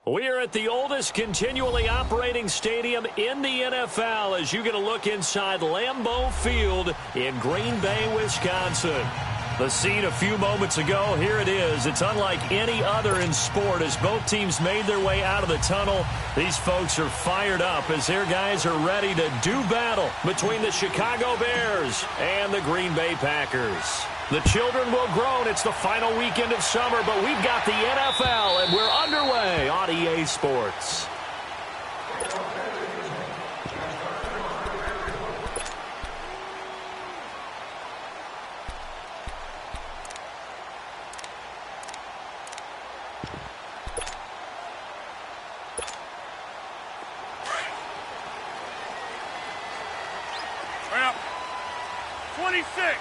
We're at the oldest continually operating stadium in the NFL as you get a look inside Lambeau Field in Green Bay, Wisconsin. The scene a few moments ago, here it is. It's unlike any other in sport as both teams made their way out of the tunnel. These folks are fired up as their guys are ready to do battle between the Chicago Bears and the Green Bay Packers. The children will groan. It's the final weekend of summer, but we've got the NFL, and we're underway on EA Sports. Well, 26.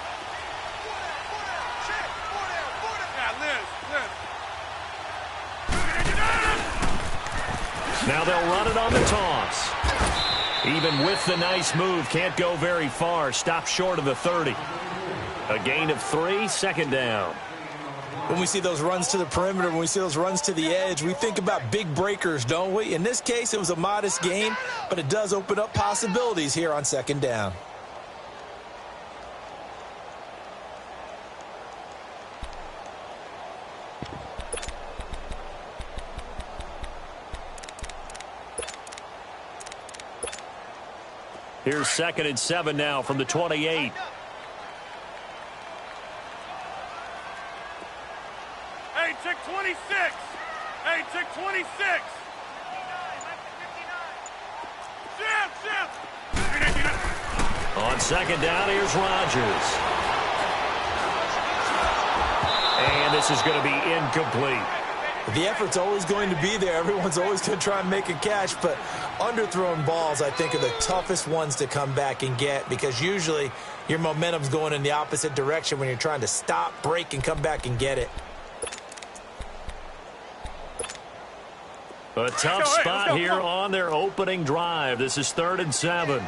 Now they'll run it on the toss. Even with the nice move, can't go very far. Stop short of the 30. A gain of 3, second down. When we see those runs to the perimeter, when we see those runs to the edge, we think about big breakers, don't we? In this case, it was a modest gain, but it does open up possibilities here on second down. Here's 2nd and 7 now from the 28. Hey, check 26. Hey, check 26. On second down, here's Rodgers. And this is going to be incomplete. The effort's always going to be there. Everyone's always going to try and make a catch, but underthrown balls, I think, are the toughest ones to come back and get because usually your momentum's going in the opposite direction when you're trying to stop, break, and come back and get it. A tough spot here on their opening drive. This is 3rd and 7.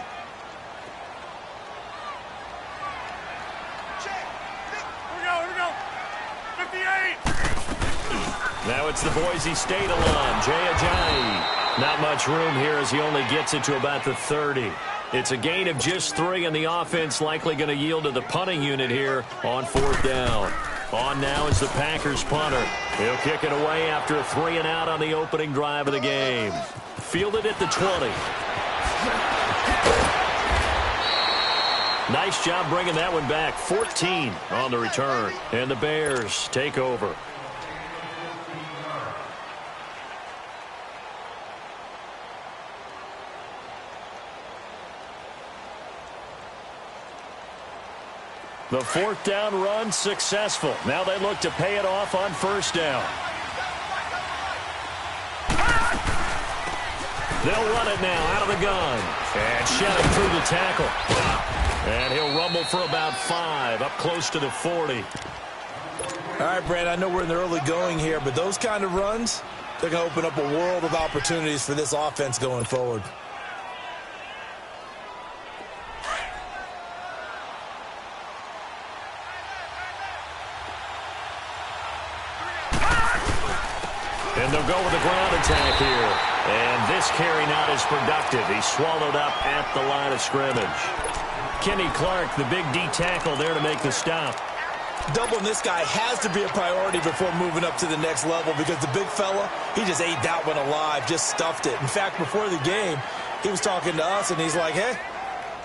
Now it's the Boise State alum, Jay Ajayi. Not much room here as he only gets it to about the 30. It's a gain of just 3, and the offense likely going to yield to the punting unit here on 4th down. On now is the Packers punter. He'll kick it away after a 3-and-out on the opening drive of the game. Fielded at the 20. Nice job bringing that one back. 14 on the return, and the Bears take over. The 4th down run successful. Now they look to pay it off on 1st down. They'll run it now out of the gun. And shedding through the tackle. And he'll rumble for about 5, up close to the 40. All right, Brad, I know we're in the early going here, but those kind of runs, they're going to open up a world of opportunities for this offense going forward. And they'll go with a ground attack here. And this carry not as productive. He's swallowed up at the line of scrimmage. Kenny Clark, the big D tackle there to make the stop. Doubling this guy has to be a priority before moving up to the next level because the big fella, he just ate that one alive, just stuffed it. In fact, before the game, he was talking to us, and he's like, hey,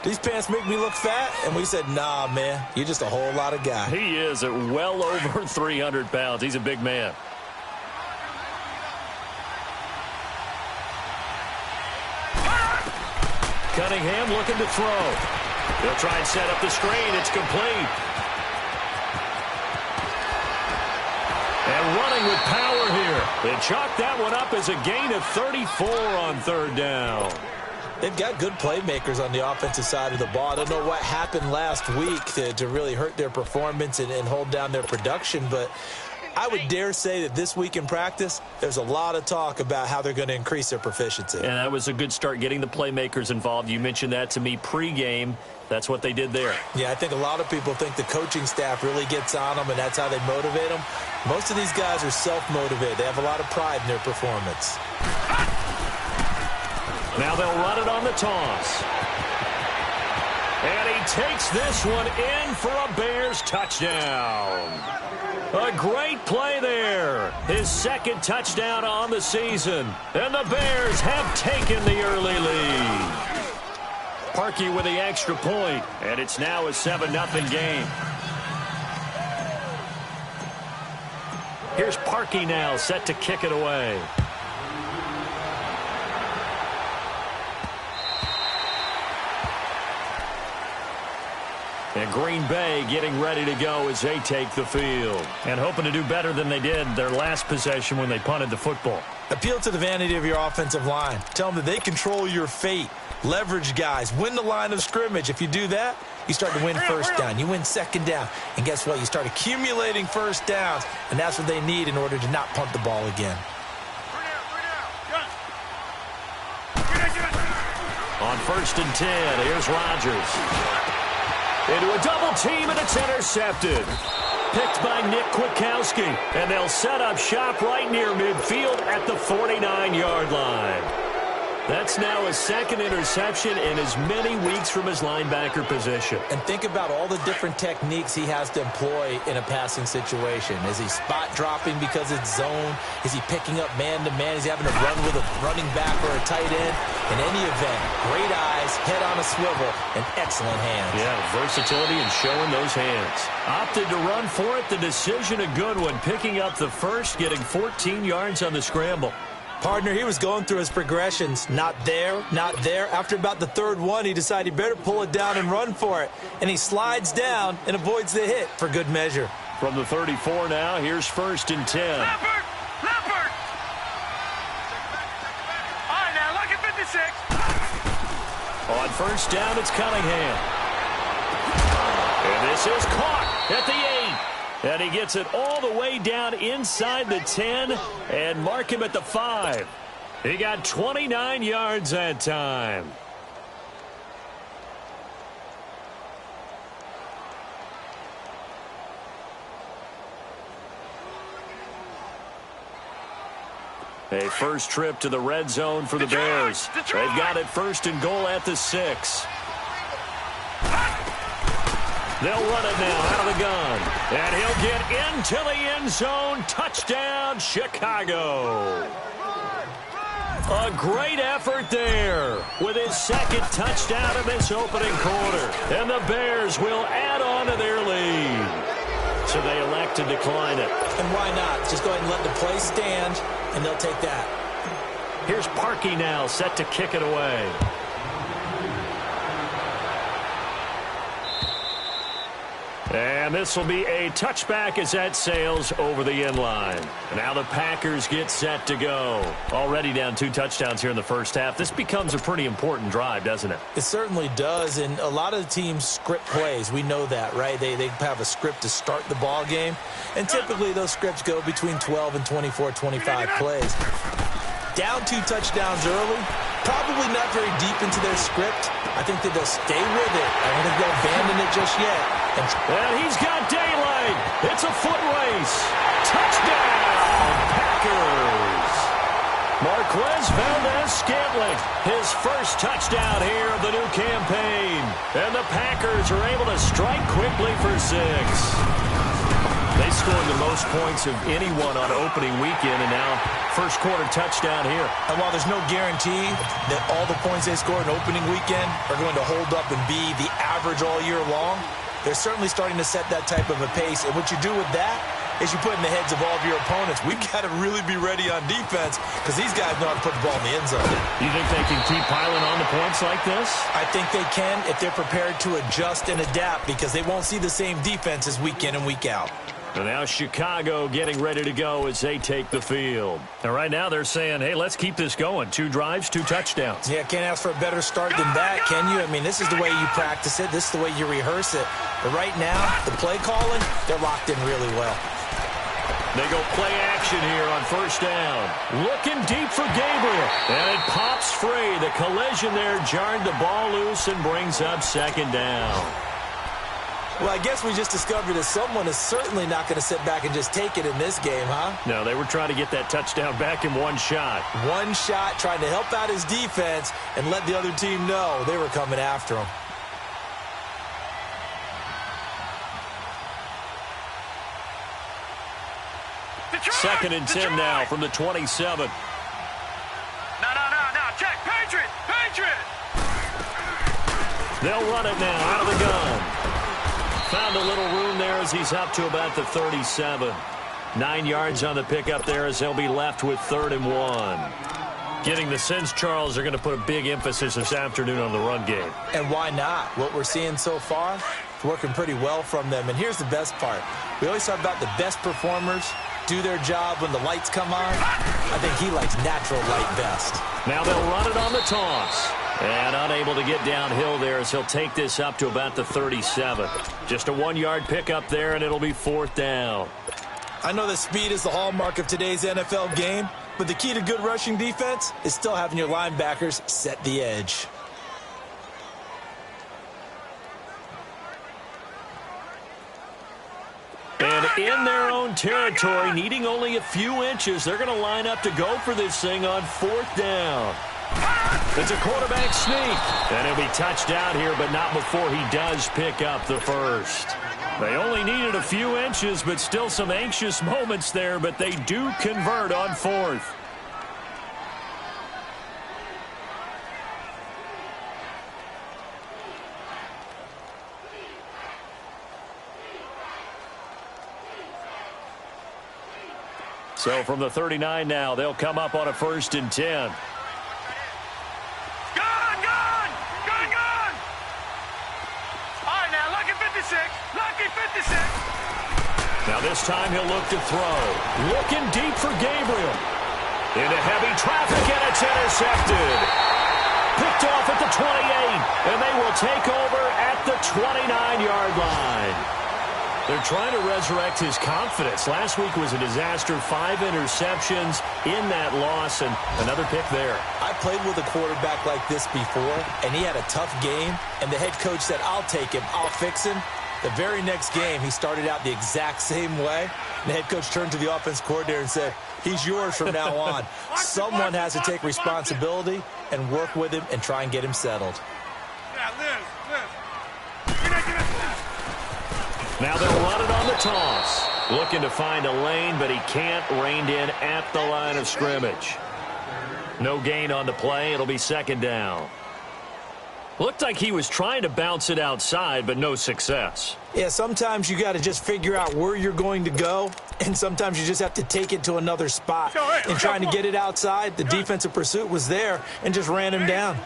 these pants make me look fat? And we said, nah, man, you're just a whole lot of guy. He is at well over 300 pounds. He's a big man. Cunningham looking to throw. They'll try and set up the screen. It's complete. And running with power here. They chalk that one up as a gain of 34 on 3rd down. They've got good playmakers on the offensive side of the ball. I don't know what happened last week to really hurt their performance and hold down their production, but I would dare say that this week in practice, there's a lot of talk about how they're going to increase their proficiency. And that was a good start, getting the playmakers involved. You mentioned that to me pregame. That's what they did there. Yeah, I think a lot of people think the coaching staff really gets on them, and that's how they motivate them. Most of these guys are self-motivated. They have a lot of pride in their performance. Now they'll run it on the toss. And he takes this one in for a Bears touchdown. A great play there. His second touchdown on the season. And the Bears have taken the early lead. Parkey with the extra point, and it's now a 7-0 game. Here's Parkey now, set to kick it away. And Green Bay getting ready to go as they take the field. And hoping to do better than they did their last possession when they punted the football. Appeal to the vanity of your offensive line. Tell them that they control your fate. Leverage guys. Win the line of scrimmage. If you do that, you start to win first down. You win second down. And guess what? You start accumulating first downs. And that's what they need in order to not punt the ball again. On 1st and 10, here's Rodgers. Into a double team, and it's intercepted. Picked by Nick Kwiatkowski. And they'll set up shop right near midfield at the 49-yard line. That's now his second interception in as many weeks from his linebacker position. And think about all the different techniques he has to employ in a passing situation. Is he spot dropping because it's zone? Is he picking up man-to-man? Is he having to run with a running back or a tight end? In any event, great eyes, head on a swivel, and excellent hands. Yeah, versatility and showing those hands. Opted to run for it. The decision a good one. Picking up the first, getting 14 yards on the scramble. Partner, he was going through his progressions. Not there, not there. After about the third one, he decided he better pull it down and run for it. And he slides down and avoids the hit for good measure. From the 34 now, here's 1st and 10. Leopard! Leopard! All right, now look at 56. On 1st down, it's Cunningham. And this is caught at the 8. And he gets it all the way down inside the 10 and mark him at the 5. He got 29 yards that time. A first trip to the red zone for the Bears. They've got it 1st and goal at the 6. They'll run it now out of the gun. And he'll get into the end zone. Touchdown, Chicago. A great effort there with his second touchdown in this opening quarter. And the Bears will add on to their lead. So they elect to decline it. And why not? Just go ahead and let the play stand, and they'll take that. Here's Parkey now, set to kick it away. And this will be a touchback as that sails over the end line. Now the Packers get set to go. Already down 2 touchdowns here in the first half. This becomes a pretty important drive, doesn't it? It certainly does, and a lot of the teams script plays. We know that, right? They have a script to start the ball game, and typically those scripts go between 12 and 24, 25 plays. Down 2 touchdowns early, probably not very deep into their script. I think that they'll stay with it. I don't think they'll abandon it just yet. And he's got daylight. It's a foot race. Touchdown, Packers. Marquez Valdez-Scantling, his first touchdown here of the new campaign. And the Packers are able to strike quickly for 6. They scored the most points of anyone on opening weekend, and now first quarter touchdown here. And while there's no guarantee that all the points they scored in opening weekend are going to hold up and be the average all year long, they're certainly starting to set that type of a pace. And what you do with that is you put in the heads of all of your opponents, we've got to really be ready on defense because these guys know how to put the ball in the end zone. You think they can keep piling on the points like this? I think they can if they're prepared to adjust and adapt because they won't see the same defenses week in and week out. And now Chicago getting ready to go as they take the field. And right now they're saying, hey, let's keep this going. 2 drives, 2 touchdowns. Yeah, can't ask for a better start than that, can you? I mean, this is the way you practice it. This is the way you rehearse it. But right now, the play calling, they're locked in really well. They go play action here on first down. Looking deep for Gabriel. And it pops free. The collision there jarred the ball loose and brings up second down. Well, I guess we just discovered that someone is certainly not going to sit back and just take it in this game, huh? No, they were trying to get that touchdown back in one shot. One shot, trying to help out his defense and let the other team know they were coming after him. Second and 10 now from the 27. No. Check. Patriot. They'll run it now out of the gun. Found a little room there as he's up to about the 37. 9 yards on the pickup there as they'll be left with 3rd and 1. Getting the sense, Charles, are going to put a big emphasis this afternoon on the run game. And why not? What we're seeing so far, it's working pretty well from them. And here's the best part. We always talk about the best performers do their job when the lights come on. I think he likes natural light best. Now they'll run it on the toss. And unable to get downhill there as he'll take this up to about the 37. Just a 1-yard pickup there, and it'll be 4th down. I know that speed is the hallmark of today's NFL game, but the key to good rushing defense is still having your linebackers set the edge. And in their own territory, needing only a few inches, they're going to line up to go for this thing on 4th down. It's a quarterback sneak. And he'll be touched out here, but not before he does pick up the first. They only needed a few inches, but still some anxious moments there, but they do convert on 4th. So from the 39 now, they'll come up on a 1st and 10. Now this time he'll look to throw. Looking deep for Gabriel. Into heavy traffic, and it's intercepted. Picked off at the 28, and they will take over at the 29-yard line. They're trying to resurrect his confidence. Last week was a disaster. 5 interceptions in that loss, and another pick there. I played with a quarterback like this before, and he had a tough game, and the head coach said, I'll take him, I'll fix him. The very next game, he started out the exact same way. And the head coach turned to the offense coordinator and said, he's yours from now on. Someone has to take responsibility and work with him and try and get him settled. Now they'll run it on the toss. Looking to find a lane, but he can't. Reined in at the line of scrimmage. No gain on the play. It'll be 2nd down. Looked like he was trying to bounce it outside, but no success. Yeah, sometimes you got to just figure out where you're going to go, and sometimes you just have to take it to another spot. And trying to get it outside, the defensive pursuit was there and just ran him down.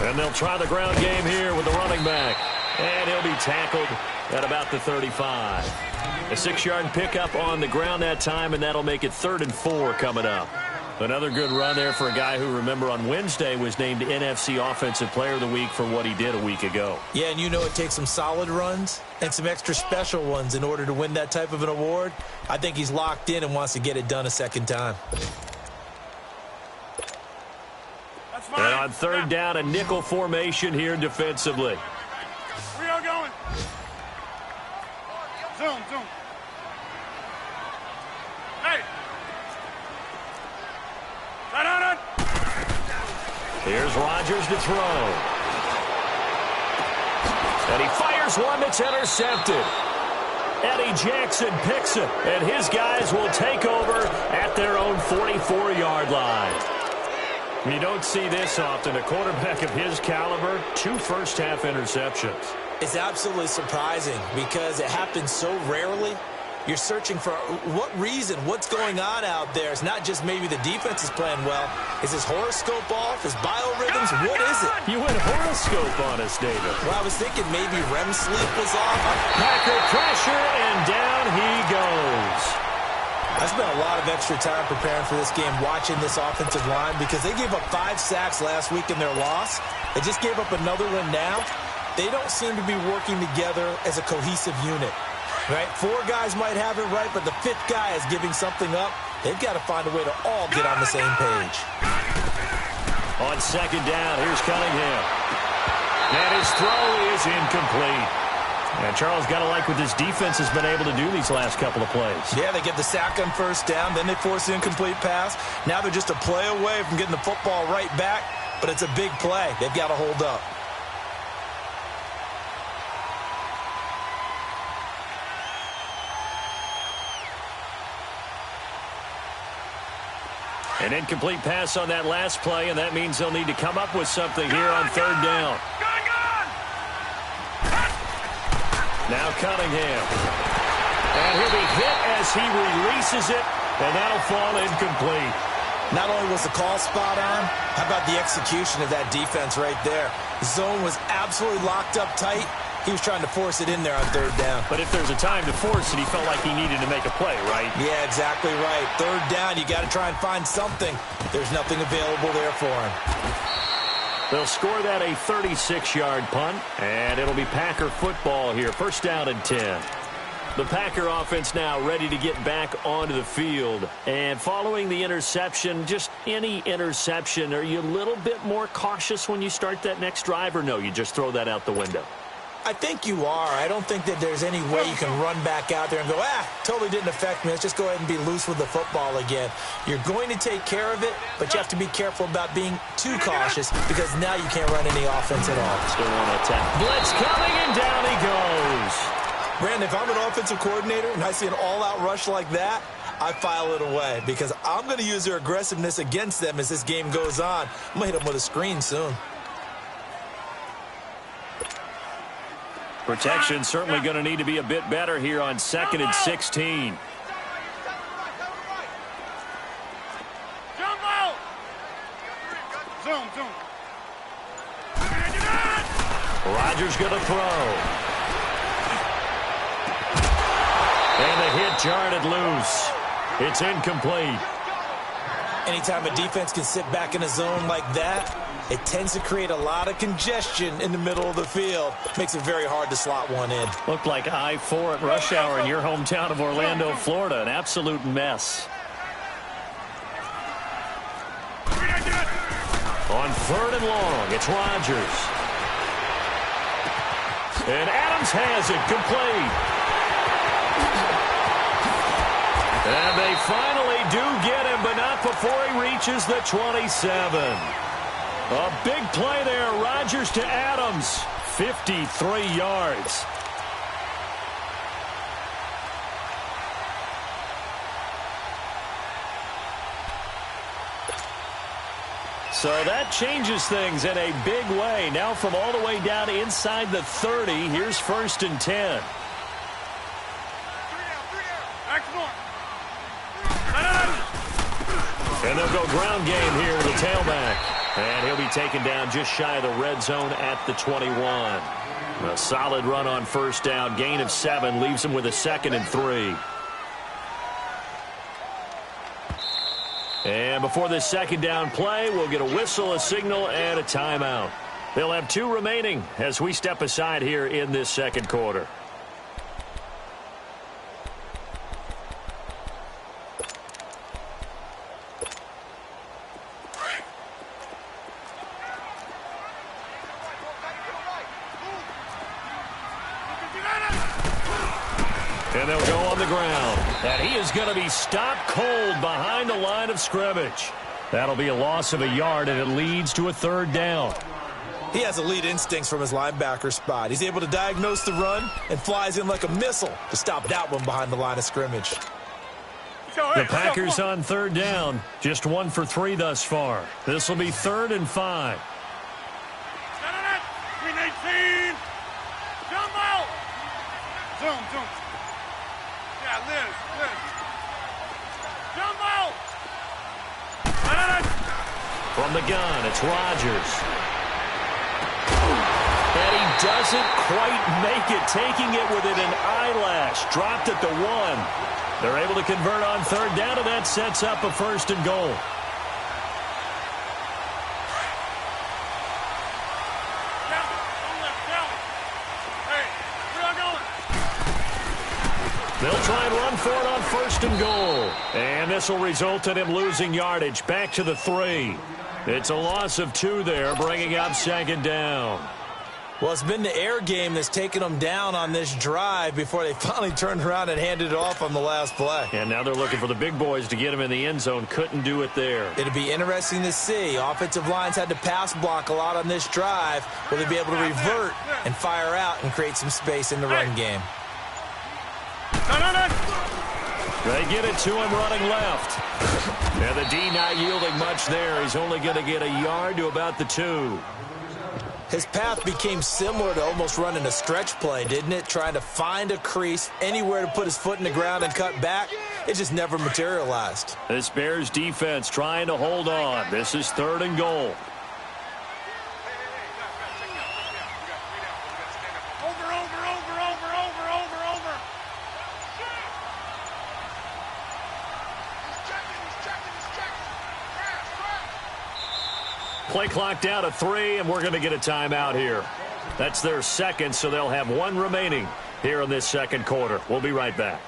And they'll try the ground game here with the running back. And he'll be tackled at about the 35. A 6-yard pickup on the ground that time, and that'll make it 3rd and 4 coming up. Another good run there for a guy who, remember, on Wednesday was named NFC Offensive Player of the Week for what he did a week ago. Yeah, and you know it takes some solid runs and some extra special ones in order to win that type of an award. I think he's locked in and wants to get it done a second time. And on 3rd down, a nickel formation here defensively. Where y'all going? Zoom. Hey! Run. Here's Rodgers to throw. And he fires one that's intercepted. Eddie Jackson picks it, and his guys will take over at their own 44-yard line. You don't see this often. A quarterback of his caliber, 2 first-half interceptions. It's absolutely surprising because it happens so rarely. You're searching for what reason, what's going on out there. It's not just maybe the defense is playing well. Is his horoscope off? His biorhythms? What is it? You went horoscope on us, David. Well, I was thinking maybe REM sleep was off. Packer pressure, and down he goes. I spent a lot of extra time preparing for this game, watching this offensive line, because they gave up 5 sacks last week in their loss. They just gave up another one now. they don't seem to be working together as a cohesive unit. Right? 4 guys might have it right, but the 5th guy is giving something up. They've got to find a way to all get on the same page. On second down, here's Cunningham. And his throw is incomplete. And Charles, got to like what this defense has been able to do these last couple of plays. Yeah, they get the sack on first down, then they force the incomplete pass. Now they're just a play away from getting the football right back, but it's a big play. They've got to hold up. An incomplete pass on that last play, and that means they'll need to come up with something here on third down. Now Cunningham. And he'll be hit as he releases it, and that'll fall incomplete. Not only was the call spot on, how about the execution of that defense right there? The zone was absolutely locked up tight. He was trying to force it in there on third down. But if there's a time to force it, he felt like he needed to make a play, right? Yeah, exactly right. Third down, you got to try and find something. There's nothing available there for him. They'll score that a 36-yard punt, and it'll be Packer football here. First down and 10. The Packer offense now ready to get back onto the field. And following the interception, just any interception, are you a little bit more cautious when you start that next drive, or no, you just throw that out the window? I think you are. I don't think that there's any way you can run back out there and go, totally didn't affect me. Let's just go ahead and be loose with the football again. You're going to take care of it, but you have to be careful about being too cautious because now you can't run any offense at all. Still want to attack. Blitz coming, and down he goes. Brandon, if I'm an offensive coordinator and I see an all-out rush like that, I file it away because I'm going to use their aggressiveness against them as this game goes on. I'm going to hit them with a screen soon. Protection certainly going to need to be a bit better here on 2nd and 16. Jump out! Zoom. Rodgers going to throw. And the hit jarred loose. It's incomplete. Anytime a defense can sit back in a zone like that, it tends to create a lot of congestion in the middle of the field. Makes it very hard to slot one in. Looked like I-4 at rush hour in your hometown of Orlando, Florida. An absolute mess. On 3rd and long, it's Rodgers. And Adams has it complete. And they finally do get him, but not before he reaches the 27. A big play there, Rodgers to Adams, 53 yards. So that changes things in a big way. Now from all the way down inside the 30, here's 1st and 10. And they'll go ground game here with a tailback. And he'll be taken down just shy of the red zone at the 21. A solid run on first down. Gain of 7 leaves him with a 2nd and 3. And before this second down play, we'll get a whistle, a signal, and a timeout. They'll have 2 remaining as we step aside here in this second quarter. And they'll go on the ground. And he is going to be stopped cold behind the line of scrimmage. That'll be a loss of a yard, and it leads to a 3rd down. He has elite instincts from his linebacker spot. He's able to diagnose the run and flies in like a missile to stop that one behind the line of scrimmage. The Packers on 3rd down. Just 1 for 3 thus far. This will be 3rd and 5. Green 18. Jump out. Zoom. Yeah, Liz. Jump out. From the gun, it's Rodgers. And he doesn't quite make it, taking it within an eyelash. Dropped at the 1. They're able to convert on 3rd down, and that sets up a 1st and goal. They'll try and run for it on 1st and goal. And this will result in him losing yardage back to the 3. It's a loss of 2 there, bringing up 2nd down. Well, it's been the air game that's taken them down on this drive before they finally turned around and handed it off on the last play. And now they're looking for the big boys to get him in the end zone. Couldn't do it there. It'll be interesting to see. Offensive lines had to pass block a lot on this drive. Will they be able to revert and fire out and create some space in the run game? They get it to him running left. And the D not yielding much there. He's only going to get a yard to about the 2. His path became similar to almost running a stretch play, didn't it? Trying to find a crease, anywhere to put his foot in the ground and cut back. It just never materialized. This Bears defense trying to hold on. This is 3rd and goal. Play clock down to 3, and we're going to get a timeout here. That's their 2nd, so they'll have 1 remaining here in this 2nd quarter. We'll be right back.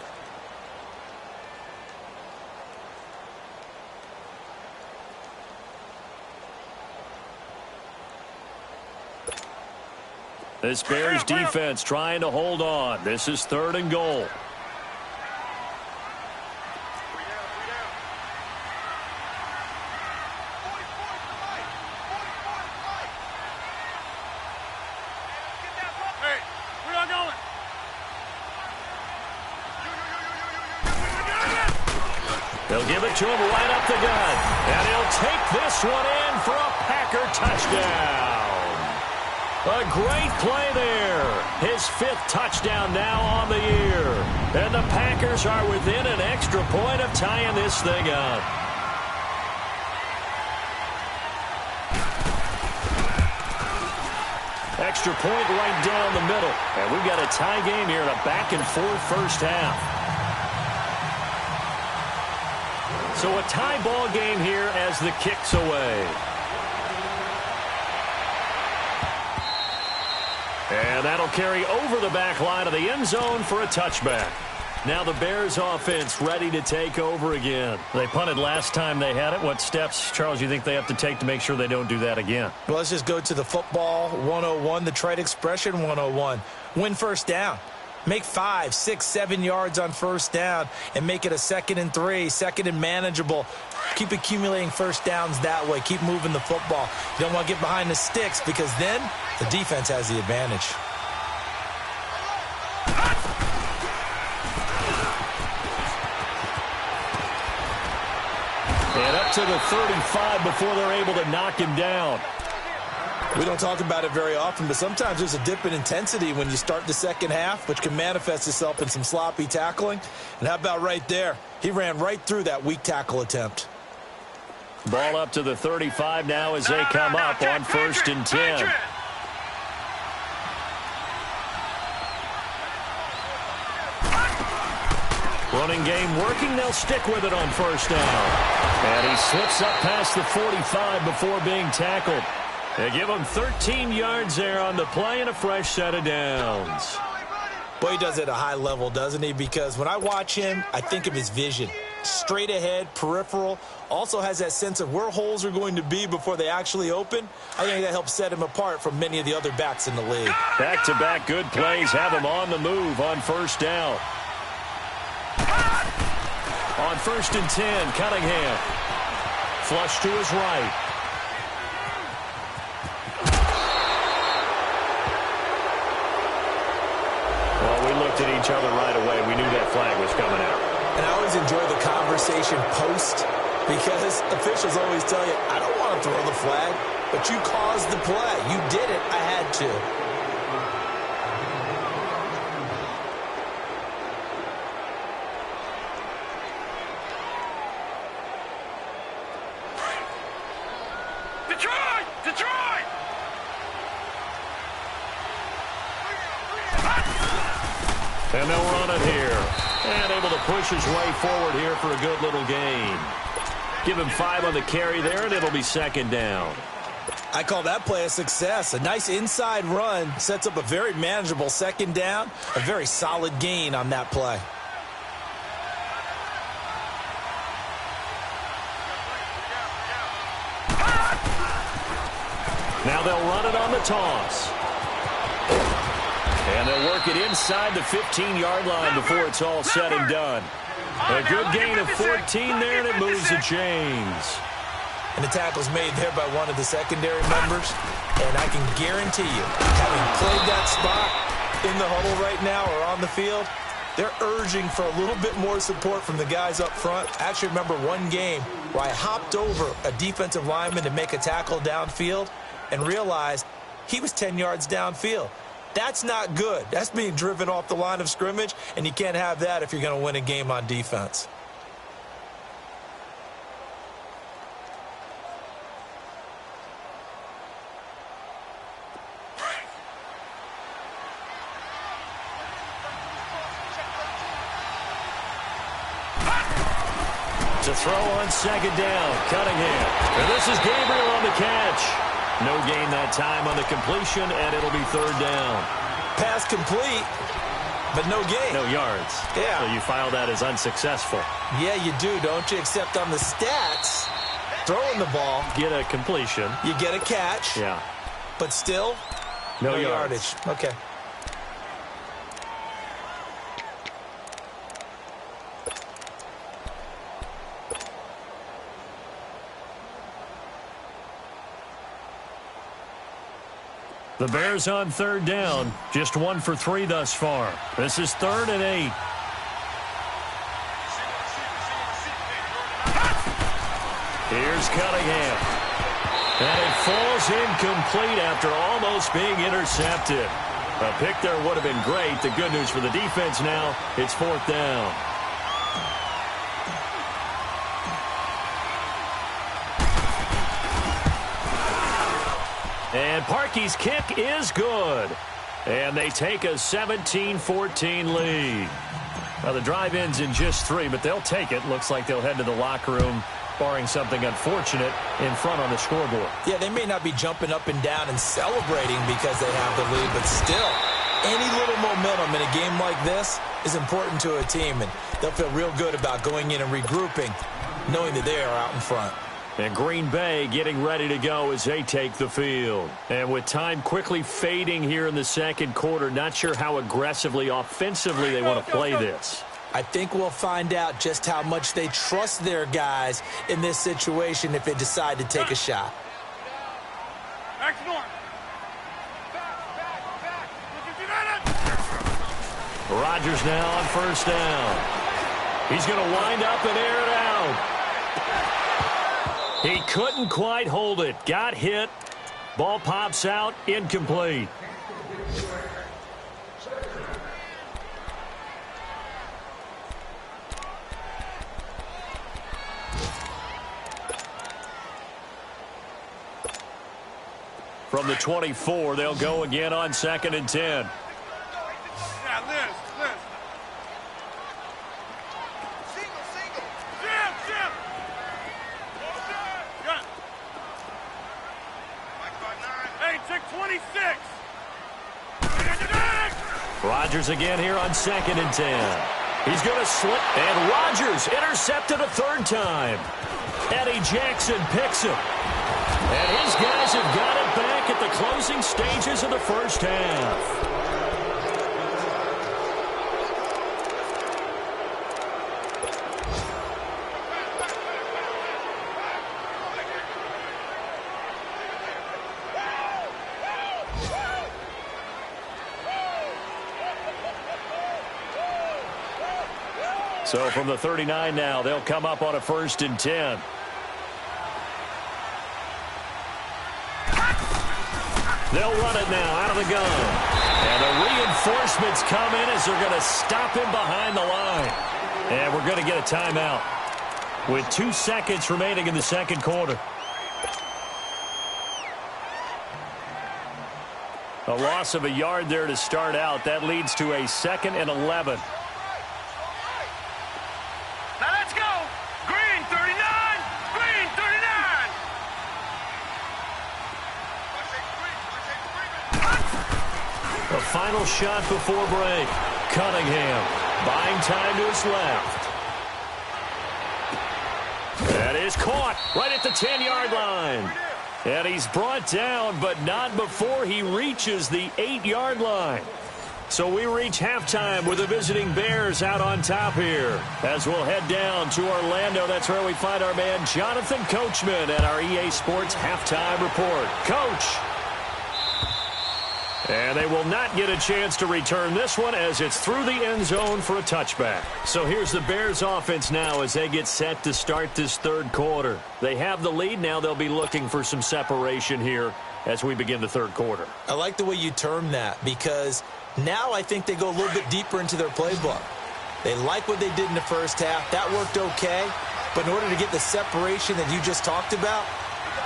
This Bears defense trying to hold on. This is 3rd and goal. They'll give it to him right up the gut. And he'll take this one in for a Packer touchdown. A great play there. His 5th touchdown now on the year. And the Packers are within an extra point of tying this thing up. Extra point right down the middle. And we've got a tie game here in a back-and-forth first half. So a tie ball game here as the kick's away. And that'll carry over the back line of the end zone for a touchback. Now the Bears offense ready to take over again. They punted last time they had it. What steps, Charles, you think they have to take to make sure they don't do that again? Well, let's just go to the football 101, the trade expression 101. Win first down. Make 5, 6, 7 yards on first down and make it a 2nd and 3, 2nd and manageable. Keep accumulating first downs that way. Keep moving the football. You don't want to get behind the sticks because then the defense has the advantage. And up to the 35 before they're able to knock him down. We don't talk about it very often, but sometimes there's a dip in intensity when you start the second half, which can manifest itself in some sloppy tackling. And how about right there? He ran right through that weak tackle attempt. Ball up to the 35 now as they come up on 1st and 10. Running game working. They'll stick with it on first down. And he slips up past the 45 before being tackled. They give him 13 yards there on the play and a fresh set of downs. Boy, he does it at a high level, doesn't he? Because when I watch him, I think of his vision. Straight ahead, peripheral. Also has that sense of where holes are going to be before they actually open. I think that helps set him apart from many of the other backs in the league. Back-to-back good plays have him on the move on first down. On 1st and 10, Cunningham. Flush to his right. Well, we looked at each other right away. We knew that flag was coming out. And I always enjoy the conversation post because officials always tell you, I don't want to throw the flag, but you caused the play. You did it. I had to. And they'll run it here. And able to push his way forward here for a good little gain. Give him 5 on the carry there, and it'll be 2nd down. I call that play a success. A nice inside run sets up a very manageable 2nd down. A very solid gain on that play. Now they'll run it on the toss. And they'll work it inside the 15-yard line before it's all said and done. A good gain of 14 there, and it moves the chains. And the tackle's made there by one of the secondary members. And I can guarantee you, having played that spot in the huddle right now or on the field, they're urging for a little bit more support from the guys up front. I actually remember one game where I hopped over a defensive lineman to make a tackle downfield and realized he was 10 yards downfield. That's not good. That's being driven off the line of scrimmage, and you can't have that if you're going to win a game on defense. To throw on second down, Cunningham. And this is Gabriel on the catch. No gain that time on the completion, and it'll be third down. Pass complete, but no gain. No yards. Yeah. So you file that as unsuccessful. Yeah, you do, don't you? Except on the stats, throwing the ball. Get a completion. You get a catch. Yeah. But still, no yardage. Okay. The Bears on third down. Just 1 for 3 thus far. This is 3rd and 8. Here's Cunningham. And it falls incomplete after almost being intercepted. A pick there would have been great. The good news for the defense now, it's 4th down. And Parkey's kick is good. And they take a 17-14 lead. Well, the drive ends in just 3, but they'll take it. Looks like they'll head to the locker room, barring something unfortunate, in front on the scoreboard. Yeah, they may not be jumping up and down and celebrating because they have the lead, but still, any little momentum in a game like this is important to a team, and they'll feel real good about going in and regrouping, knowing that they are out in front. And Green Bay getting ready to go as they take the field. And with time quickly fading here in the second quarter, not sure how aggressively, offensively they want to play this. I think we'll find out just how much they trust their guys in this situation if they decide to take a shot. Rodgers now on first down. He's going to wind up and air it out. He couldn't quite hold it. Got hit. Ball pops out. Incomplete. From the 24, they'll go again on 2nd and 10. Yeah, Liz. Hey, check 26. Rodgers again here on 2nd and 10. He's going to slip, and Rodgers intercepted a 3rd time. Eddie Jackson picks him. And his guys have got it back at the closing stages of the first half. So from the 39 now, they'll come up on a 1st and 10. They'll run it now out of the gun. And the reinforcements come in as they're going to stop him behind the line. And we're going to get a timeout with 2 seconds remaining in the second quarter. A loss of a yard there to start out. That leads to a 2nd and 11. Now let's go. Green 39. Green 39. A final shot before break. Cunningham buying time to his left. That is caught right at the 10-yard line. And he's brought down, but not before he reaches the 8-yard line. So we reach halftime with the visiting Bears out on top here. As we'll head down to Orlando, that's where we find our man Jonathan Coachman at our EA Sports Halftime Report. Coach. And they will not get a chance to return this one as it's through the end zone for a touchback. So here's the Bears offense now as they get set to start this third quarter. They have the lead. Now they'll be looking for some separation here as we begin the third quarter. I like the way you term that because now I think they go a little bit deeper into their playbook. They like what they did in the first half. That worked okay. But in order to get the separation that you just talked about,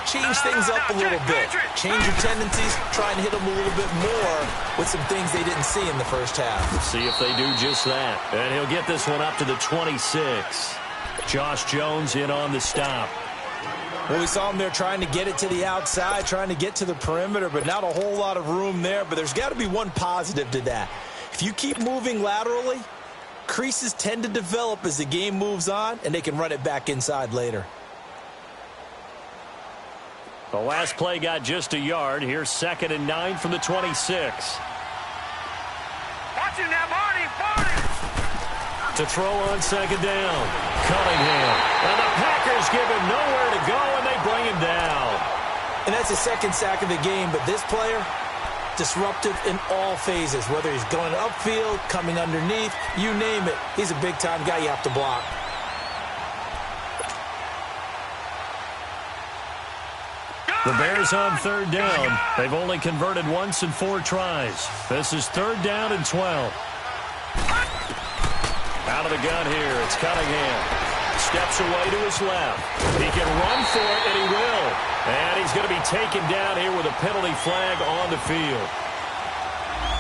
change things up a little bit. Change your tendencies. Try and hit them a little bit more with some things they didn't see in the first half. Let's see if they do just that. And he'll get this one up to the 26. Josh Jones in on the stop. Well, we saw him there trying to get it to the outside, trying to get to the perimeter, but not a whole lot of room there. But there's got to be one positive to that. If you keep moving laterally, creases tend to develop as the game moves on, and they can run it back inside later. The last play got just a yard. Here's 2nd and 9 from the 26. Watch it now, Barney. To throw on 2nd down. Cunningham. And the Packers give him nowhere to go, and they bring him down. And that's the second sack of the game, but this player, disruptive in all phases, whether he's going upfield, coming underneath, you name it. He's a big-time guy you have to block. The Bears on 3rd down. They've only converted once in 4 tries. This is 3rd down and 12. Out of the gun here, it's Cunningham. Steps away to his left. He can run for it, and he will. And he's going to be taken down here with a penalty flag on the field.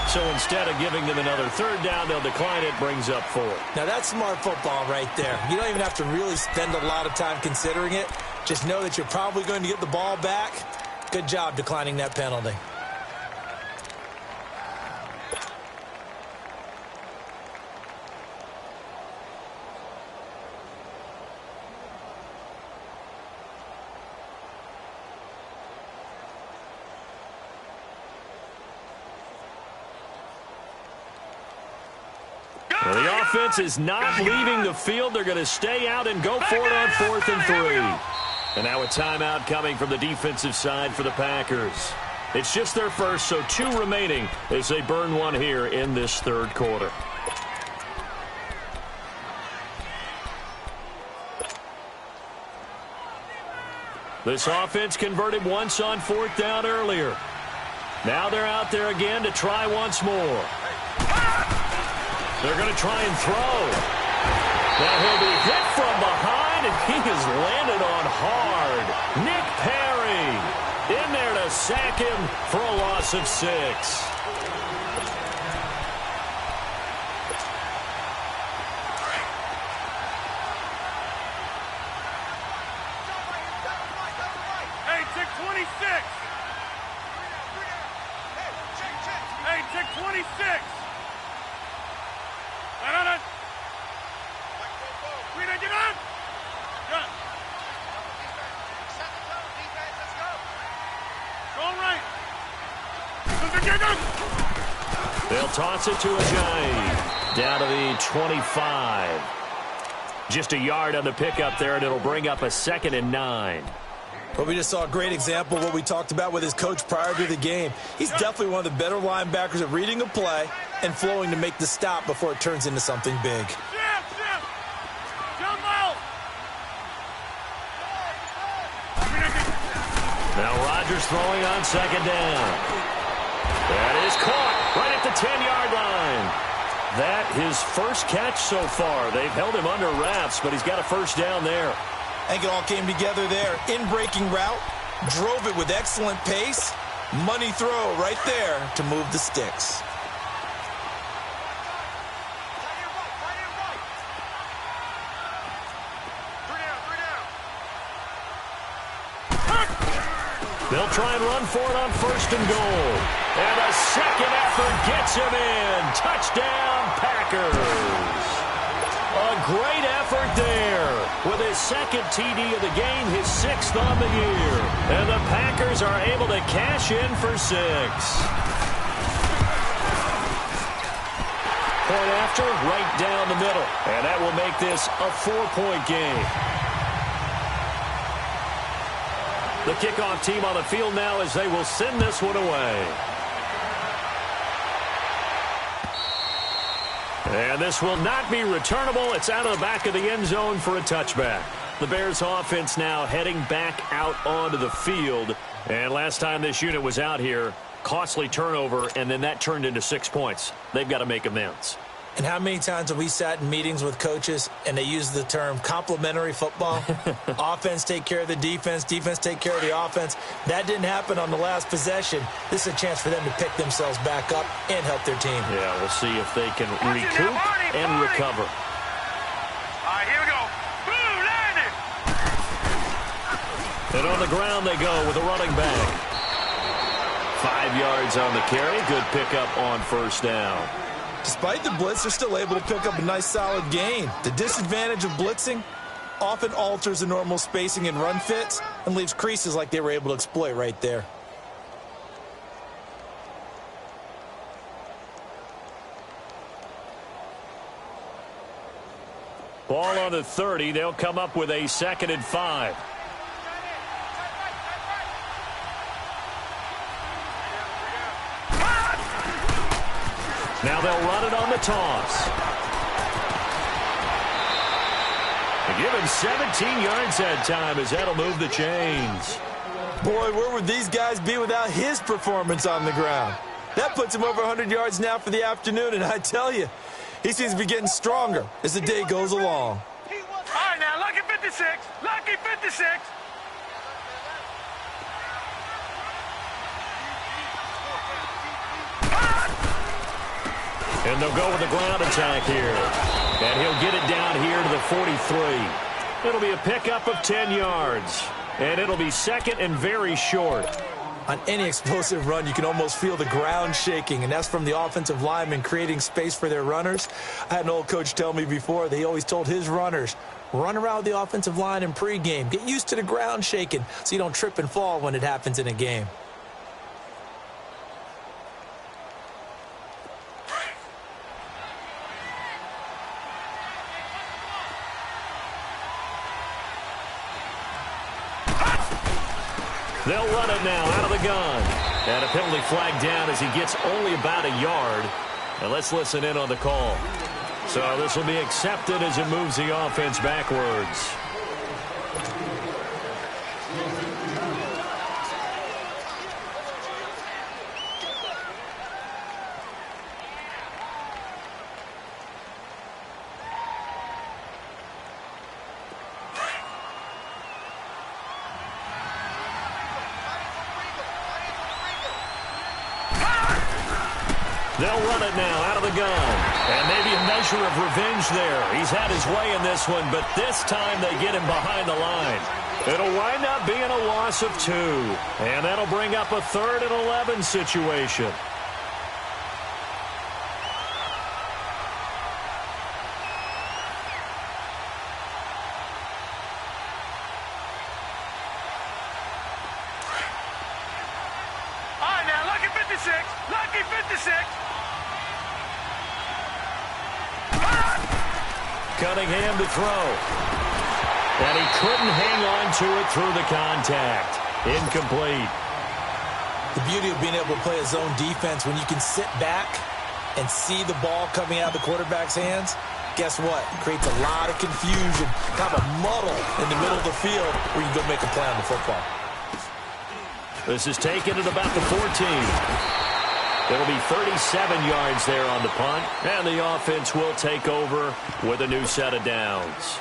So instead of giving them another 3rd down, they'll decline it, brings up 4. Now that's smart football right there. You don't even have to really spend a lot of time considering it. Just know that you're probably going to get the ball back. Good job declining that penalty. Well, the offense is not leaving the field. They're going to stay out and go for it on 4th and 3. And now a timeout coming from the defensive side for the Packers. It's just their first, so 2 remaining as they burn one here in this third quarter. This offense converted once on 4th down earlier. Now they're out there again to try once more. They're going to try and throw. Now he'll be hit from behind, and he has landed on hard. Nick Perry in there to sack him for a loss of 6. Hey, check 26. Hey, check 26. They'll toss it to Ajayi. Down to the 25. Just a yard on the pickup there, and it'll bring up a 2nd and 9. Well, we just saw a great example of what we talked about with his coach prior to the game. He's definitely one of the better linebackers at reading a play and flowing to make the stop before it turns into something big. Now Rodgers throwing on 2nd down. That is caught right at the 10-yard line. That his first catch so far. They've held him under wraps, but he's got a first down there. I think it all came together there. In-breaking route, drove it with excellent pace. Money throw right there to move the sticks. They'll try and run for it on 1st and goal. And a second effort gets him in. Touchdown, Packers. A great effort there. with his second TD of the game, his 6th on the year. And the Packers are able to cash in for 6. Point after, right down the middle. And that will make this a 4-point game. The kickoff team on the field now as they will send this one away. And this will not be returnable. It's out of the back of the end zone for a touchback. The Bears offense now heading back out onto the field. And last time this unit was out here, costly turnover, and then that turned into 6 points. They've got to make amends. And how many times have we sat in meetings with coaches and they use the term complementary football? Offense take care of the defense, defense take care of the offense. That didn't happen on the last possession. This is a chance for them to pick themselves back up and help their team. Yeah, we'll see if they can recoup and recover. All right, here we go. Boom, landed. And on the ground they go with a running back. 5 yards on the carry. Good pickup on first down. Despite the blitz, they're still able to pick up a nice solid gain. The disadvantage of blitzing often alters the normal spacing and run fits and leaves creases like they were able to exploit right there. Ball on the 30. They'll come up with a 2nd and 5. Now they'll run it on the toss. They give him 17 yards that time as that'll move the chains. Boy, where would these guys be without his performance on the ground? That puts him over 100 yards now for the afternoon, and I tell you, he seems to be getting stronger as the day goes along. All right, now, lucky 56. Lucky 56. And they'll go with the ground attack here. And he'll get it down here to the 43. It'll be a pickup of 10 yards. And it'll be 2nd and very short. On any explosive run, you can almost feel the ground shaking, and that's from the offensive linemen creating space for their runners. I had an old coach tell me before, he always told his runners, run around the offensive line in pregame. Get used to the ground shaking so you don't trip and fall when it happens in a game. They'll run it now out of the gun. And a penalty flag down as he gets only about a yard. And let's listen in on the call. So this will be accepted as it moves the offense backwards. They'll run it now out of the gun. And maybe a measure of revenge there. He's had his way in this one, but this time they get him behind the line. It'll wind up being a loss of 2. And that'll bring up a 3rd and 11 situation. All right, now, lucky 56. Lucky 56. Cunningham to throw. And he couldn't hang on to it through the contact. Incomplete. The beauty of being able to play a zone defense when you can sit back and see the ball coming out of the quarterback's hands, guess what? It creates a lot of confusion, kind of a muddle in the middle of the field where you can go make a play on the football. This is taken at about the 14. It'll be 37 yards there on the punt, and the offense will take over with a new set of downs.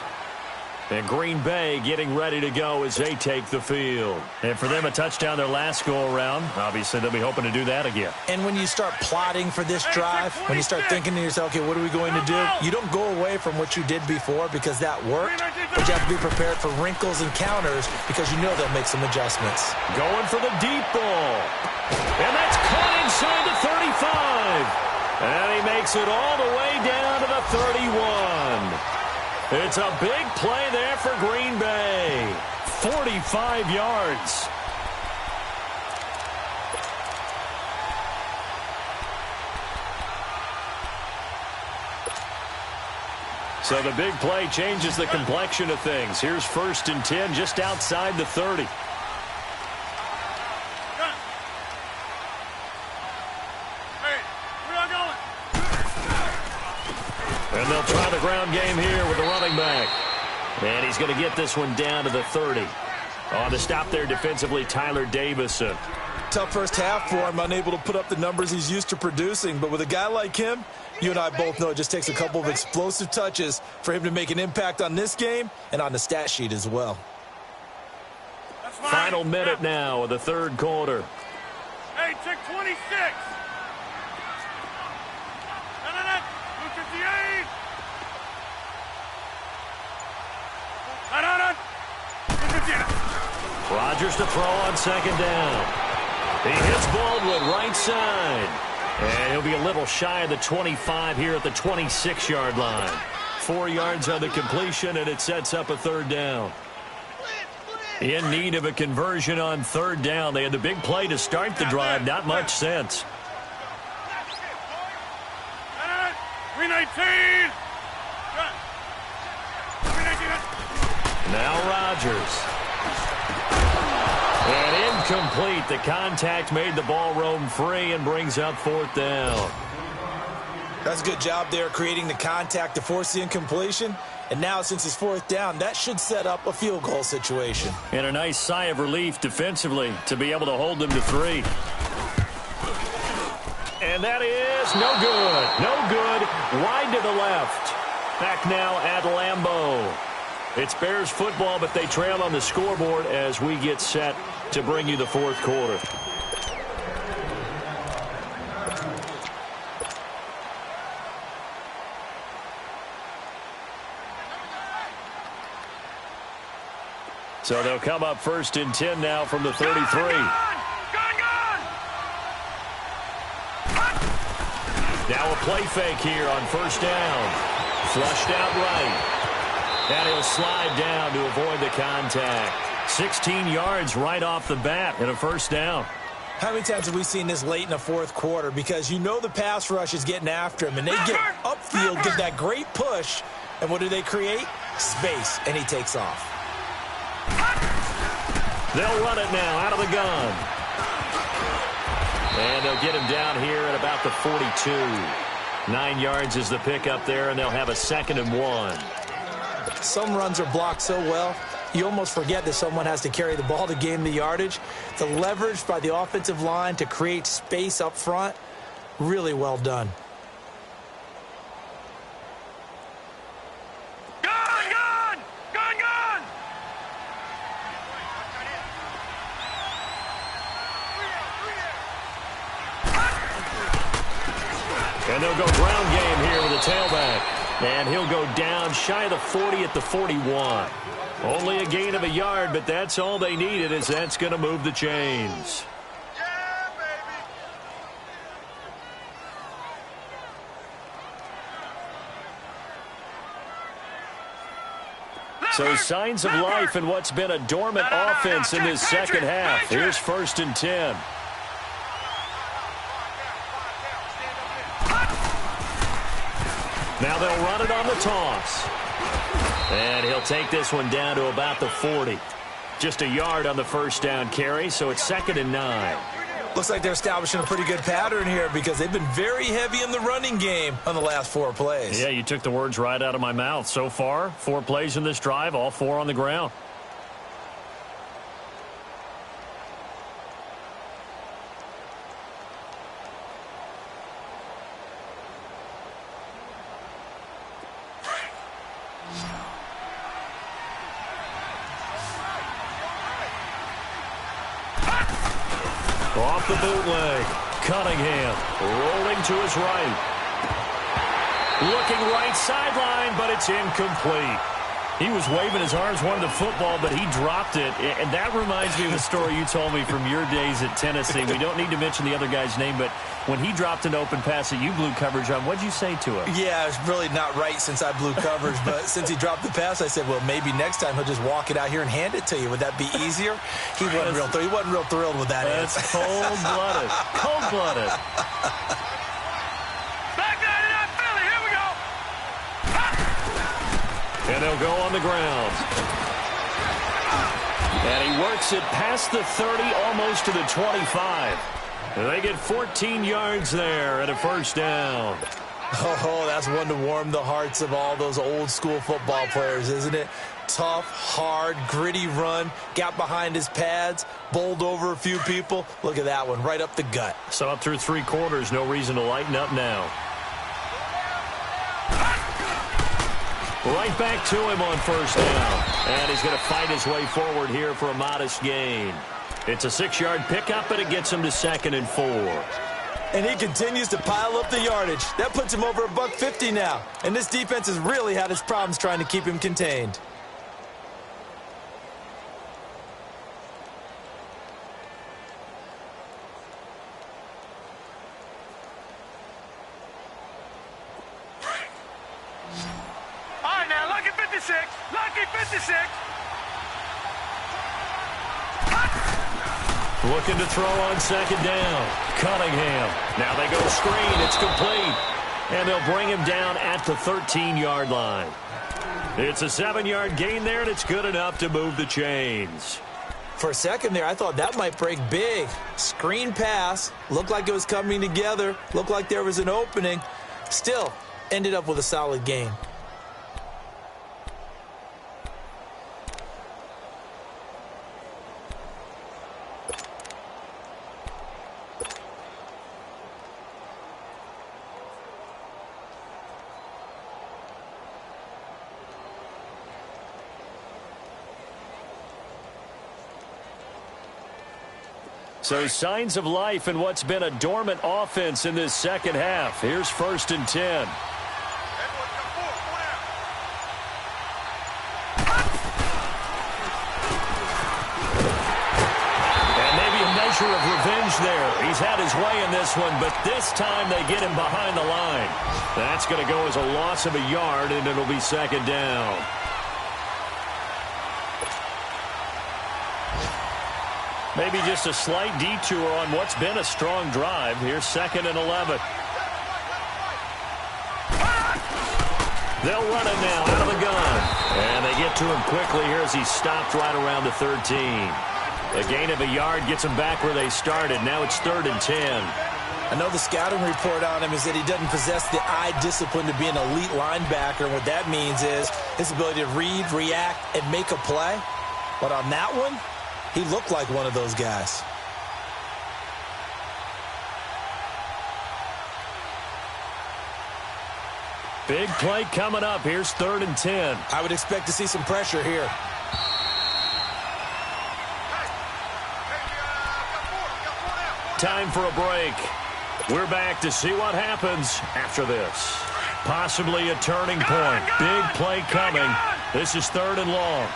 And Green Bay getting ready to go as they take the field. And for them, a touchdown their last go-around. Obviously, they'll be hoping to do that again. And when you start plotting for this drive, when you start thinking to yourself, okay, what are we going to do? You don't go away from what you did before because that worked, but you have to be prepared for wrinkles and counters because you know they'll make some adjustments. Going for the deep ball. And that's caught inside the 35. And he makes it all the way down to the 31. It's a big play there for Green Bay. 45 yards. So the big play changes the complexion of things. Here's 1st and 10 just outside the 30. And they'll try the ground game here with the running back. And he's going to get this one down to the 30. On the stop there defensively, Tyler Davison. Tough first half for him, unable to put up the numbers he's used to producing. But with a guy like him, you and I both know it just takes a couple of explosive touches for him to make an impact on this game and on the stat sheet as well. Final minute now of the 3rd quarter. Hey, check 26. Look at the 8. Rodgers to throw on 2nd down. He hits Baldwin right side. And he'll be a little shy of the 25 here at the 26-yard line. 4 yards on the completion, and it sets up a 3rd down. In need of a conversion on 3rd down. They had the big play to start the drive. Not much sense. 319. Now Rodgers. And incomplete. The contact made the ball roam free and brings up 4th down. That's a good job there creating the contact to force the incompletion. And now since it's 4th down, that should set up a field goal situation. And a nice sigh of relief defensively to be able to hold them to 3. And that is no good. No good. Wide to the left. Back now at Lambeau. It's Bears football, but they trail on the scoreboard as we get set to bring you the 4th quarter. So they'll come up 1st and 10 now from the 33. Now a play fake here on 1st down. Flushed out right. And he'll slide down to avoid the contact. 16 yards right off the bat and a 1st down. How many times have we seen this late in the 4th quarter? Because you know the pass rush is getting after him, and they get upfield, get that great push, and what do they create? Space, and he takes off. They'll run it now out of the gun. And they'll get him down here at about the 42. 9 yards is the pickup there, and they'll have a 2nd and 1. Some runs are blocked so well, you almost forget that someone has to carry the ball to gain the yardage. The leverage by the offensive line to create space up front, really well done. Gun! And they'll go ground game here with a tailback. And he'll go down shy of the 40 at the 41. Only a gain of a yard, but that's all they needed, as that's going to move the chains. Yeah, baby. So signs of life in what's been a dormant offense in this 2nd half. Here's 1st and 10. Now they'll run it on the toss. And he'll take this one down to about the 40. Just a yard on the 1st down carry, so it's 2nd and 9. Looks like they're establishing a pretty good pattern here because they've been very heavy in the running game on the last 4 plays. Yeah, you took the words right out of my mouth. So far, 4 plays in this drive, all 4 on the ground. Off the bootleg. Cunningham rolling to his right. Looking right sideline, but it's incomplete. He was waving his arms, wanted the football, but he dropped it. And that reminds me of the story you told me from your days at Tennessee. We don't need to mention the other guy's name, but when he dropped an open pass that you blew coverage on, what'd you say to him? Yeah, it's really not right since I blew coverage, but since he dropped the pass, I said, well, maybe next time he'll just walk it out here and hand it to you. Would that be easier? He wasn't real thrilled with that. That's cold-blooded. Cold-blooded. And they'll go on the ground. And he works it past the 30, almost to the 25. And they get 14 yards there and a first down. Oh, that's one to warm the hearts of all those old-school football players, isn't it? Tough, hard, gritty run, got behind his pads, bowled over a few people. Look at that one, right up the gut. So up through 3 quarters, no reason to lighten up now. Right back to him on first down. And he's going to fight his way forward here for a modest gain. It's a 6-yard pickup, and it gets him to 2nd and 4. And he continues to pile up the yardage. That puts him over $150 now. And this defense has really had its problems trying to keep him contained. Lucky 56. Looking to throw on 2nd down. Cunningham. Now they go screen. It's complete. And they'll bring him down at the 13-yard line. It's a 7-yard gain there, and it's good enough to move the chains. For a second there, I thought that might break big. Screen pass. Looked like it was coming together. Looked like there was an opening. Still, ended up with a solid gain. So signs of life in what's been a dormant offense in this second half. Here's 1st and 10. And maybe a measure of revenge there. He's had his way in this one, but this time they get him behind the line. That's going to go as a loss of a yard, and it'll be 2nd down. Maybe just a slight detour on what's been a strong drive. Here's 2nd and 11. They'll run it now out of the gun. And they get to him quickly here as he's stopped right around the 13. A gain of a yard gets them back where they started. Now it's 3rd and 10. I know the scouting report on him is that he doesn't possess the eye discipline to be an elite linebacker. And what that means is his ability to read, react, and make a play. But on that one, he looked like one of those guys. Big play coming up. Here's 3rd and 10. I would expect to see some pressure here. Time for a break. We're back to see what happens after this. Possibly a turning point. Big play coming. This is 3rd and long.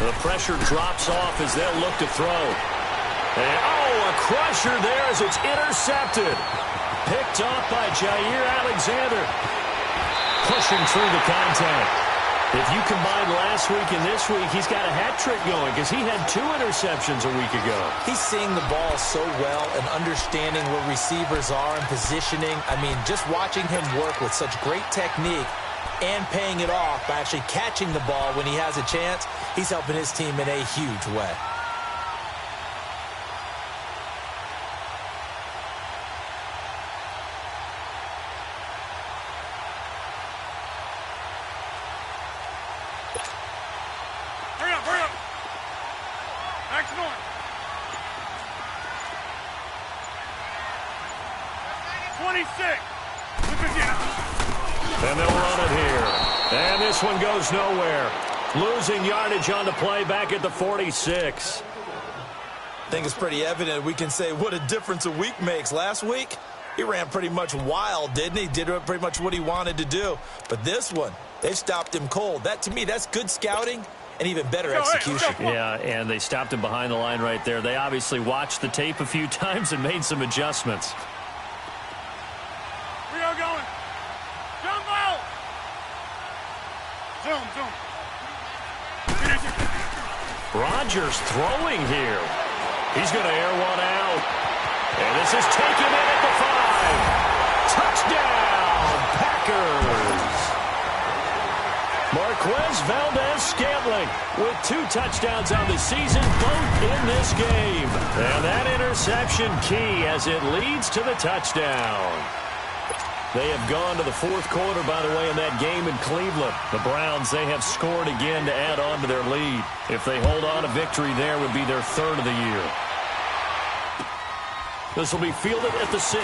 The pressure drops off as they'll look to throw. And, a crusher there as it's intercepted. Picked off by Jair Alexander. Pushing through the contact. If you combine last week and this week, he's got a hat trick going because he had 2 interceptions a week ago. He's seeing the ball so well and understanding where receivers are and positioning. I mean, just watching him work with such great technique and paying it off by actually catching the ball when he has a chance, he's helping his team in a huge way. Hurry up. Next one. 26. And they'll run it here. And this one goes nowhere. Losing yardage on the play back at the 46. I think it's pretty evident we can say what a difference a week makes. Last week, he ran pretty much wild, didn't he? Did pretty much what he wanted to do. But this one, They've stopped him cold. That, to me, that's good scouting and even better execution. Yeah, and they stopped him behind the line right there. They obviously watched the tape a few times and made some adjustments. We are going. Jump out. Zoom. Rodgers throwing here. He's going to air one out. And this is taken in at the 5. Touchdown, Packers. Marquez Valdez-Scantling with 2 touchdowns on the season, both in this game. And that interception key as it leads to the touchdown. They have gone to the 4th quarter, by the way, in that game in Cleveland. The Browns, they have scored again to add on to their lead. If they hold on, a victory there would be their 3rd of the year. This will be fielded at the 6.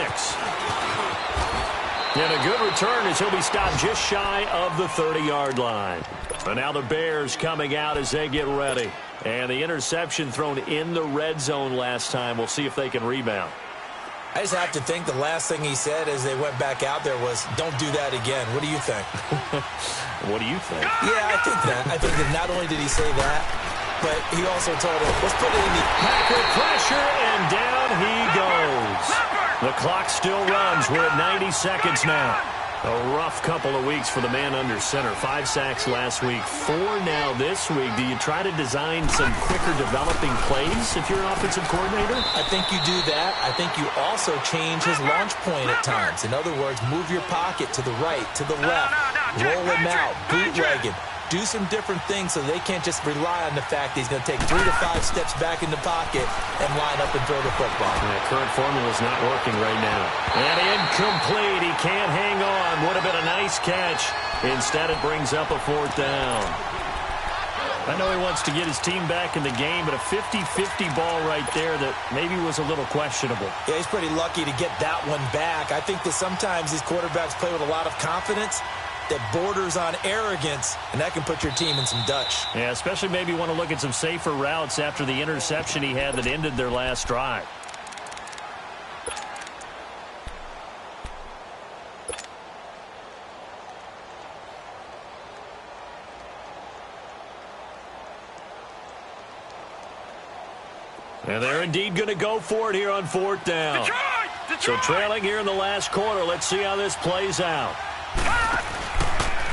And a good return as he'll be stopped just shy of the 30-yard line. And now the Bears coming out as they get ready. And the interception thrown in the red zone last time. We'll see if they can rebound. I just have to think the last thing he said as they went back out there was, don't do that again. What do you think? What do you think? Yeah, I think that. I think that not only did he say that, but he also told him, let's put it in the... Packer pressure, and down he goes. The clock still runs. We're at 90 seconds now. A rough couple of weeks for the man under center. 5 sacks last week, 4 now this week. Do you try to design some quicker developing plays if you're an offensive coordinator? I think you do that. I think you also change his launch point at times. In other words, move your pocket to the right, to the left, roll him out, bootleg him. Do some different things so they can't just rely on the fact that he's going to take 3 to 5 steps back in the pocket and line up and throw the football. That current formula is not working right now. And incomplete. He can't hang on. Would have been a nice catch. Instead, it brings up a 4th down. I know he wants to get his team back in the game, but a 50-50 ball right there that maybe was a little questionable. Yeah, he's pretty lucky to get that one back. I think that sometimes these quarterbacks play with a lot of confidence that borders on arrogance, and that can put your team in some Dutch. Yeah, especially maybe want to look at some safer routes after the interception he had that ended their last drive. And they're indeed going to go for it here on 4th down. Detroit! So trailing here in the last quarter. Let's see how this plays out.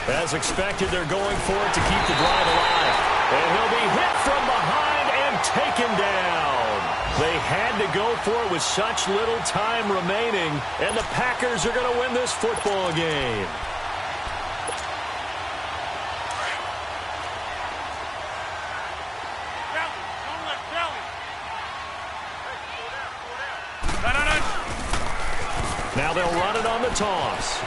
As expected, they're going for it to keep the drive alive. And he'll be hit from behind and taken down. They had to go for it with such little time remaining, and the Packers are going to win this football game. Now they'll run it on the toss.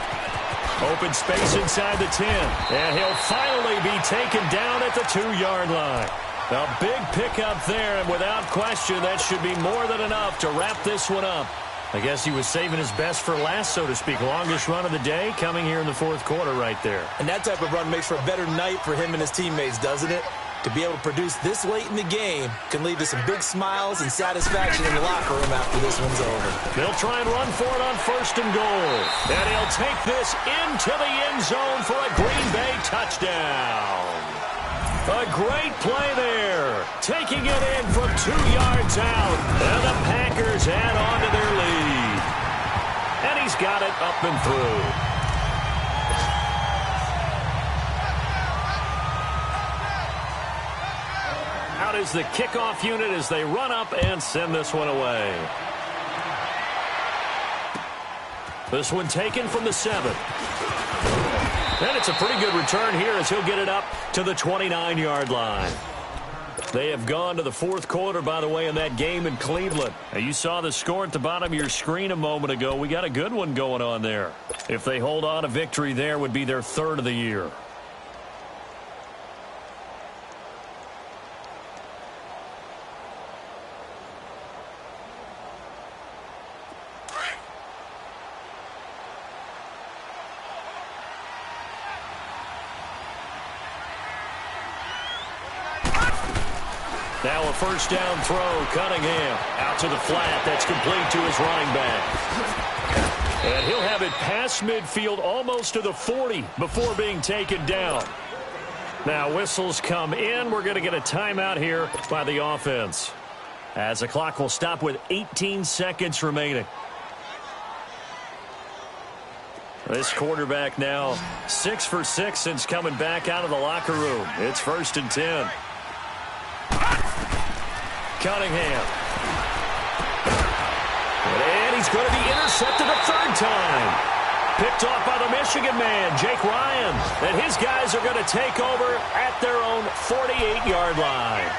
Open space inside the 10. And he'll finally be taken down at the 2-yard line. A big pickup there, and without question, that should be more than enough to wrap this one up. I guess he was saving his best for last, so to speak. Longest run of the day coming here in the 4th quarter right there. And that type of run makes for a better night for him and his teammates, doesn't it? To be able to produce this late in the game can lead to some big smiles and satisfaction in the locker room after this one's over. They'll try and run for it on 1st and goal. And he'll take this into the end zone for a Green Bay touchdown. A great play there. Taking it in from 2 yards out. And the Packers add on to their lead. And he's got it up and through. Out is the kickoff unit as they run up and send this one away. This one taken from the 7. And it's a pretty good return here as he'll get it up to the 29-yard line. They have gone to the 4th quarter, by the way, in that game in Cleveland. Now, you saw the score at the bottom of your screen a moment ago. We got a good one going on there. If they hold on, a victory there would be their 3rd of the year. Now a 1st down throw. Cunningham out to the flat. That's complete to his running back. And he'll have it past midfield almost to the 40 before being taken down. Now whistles come in. We're going to get a timeout here by the offense, as the clock will stop with 18 seconds remaining. This quarterback now 6 for 6 since coming back out of the locker room. It's 1st and 10. Cunningham. And he's going to be intercepted a 3rd time. Picked off by the Michigan man, Jake Ryan. And his guys are going to take over at their own 48-yard line.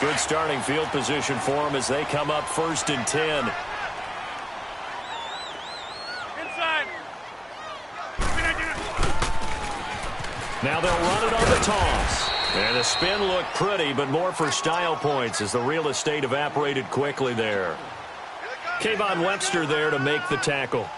Good starting field position for them as they come up 1st and 10. Inside. Now they'll run it on the toss. And the spin looked pretty, but more for style points as the real estate evaporated quickly there. Kayvon Webster there to make the tackle.